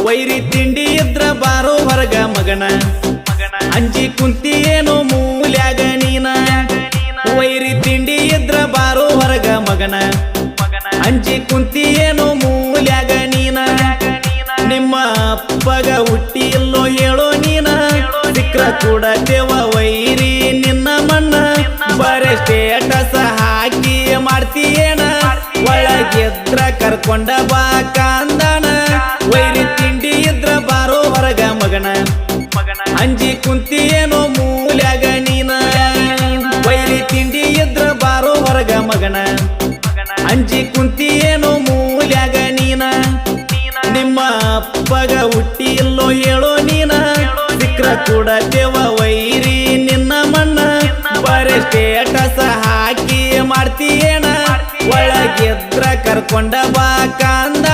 ವೈರಿ ತಿಂಡಿ ಇದ್ರ ಬಾರೋ ಹೊರಗ ಮಗನ ಅಂಜಿ ಕುಂತಿ ಏನೋ ಮೂಲ್ಯಾಗ ನೀನ ವೈರಿ ತಿಂಡಿ ಇದ್ರ ಬಾರೋ ಹೊರಗ ಮಗನ ಅಂಜಿ ಕುಂತಿ ಏನೋ ಮೂಲ್ಯಾಗ ನೀನ ನಿಮ್ಮ ಅಪ್ಪಗ ಹುಟ್ಟಿ ಇಲ್ಲೋ ಹೇಳೋ ನೀನ ಸಿಕ್ರ ಕೂಡತೇವ ವೈರಿ ನಿನ್ನ ಮಣ್ಣ ಬರೇ ಸ್ಟೇಟಸ್ ಹಾಕಿ ಮಾಡ್ತೀಯೇನ ಒಳಗೆದ್ರ ಕರ್ಕೊಂಡ ಬಾ ಕಾಂದನ ವೈರಿ ತಿಂಡಿ ಇದ್ರ ಬಾರೋ ಹೊರಗ ಮಗನ ಅಂಜಿ ಕುಂತಿ ಏನೋ ಮೂಲ್ಯಾಗ ನೀನ ವೈರಿ ತಿಂಡಿ ಇದ್ರ ಬಾರೋ ಹೊರಗ ಮಗನ ಅಂಜಿ ಕುಂತಿ ಏನೋ ಮೂಲ್ಯಾಗ ನೀನ ನಿಮ್ಮ ಅಪ್ಪಗ ಹುಟ್ಟಿ ಇಲ್ಲೋ ಹೇಳೋ ನೀನ ಸಿಕ್ರ ಕೂಡತೇವ ವೈರಿ ನಿನ್ನ ಮಣ್ಣ ಬರೇ ಸ್ಟೇಟಸ್ ಹಾಕಿ ಮಾಡ್ತೀಯೇನ ಒಳಗೆದ್ರ ಕರ್ಕೊಂಡ ಬಾ ಕಾಂದ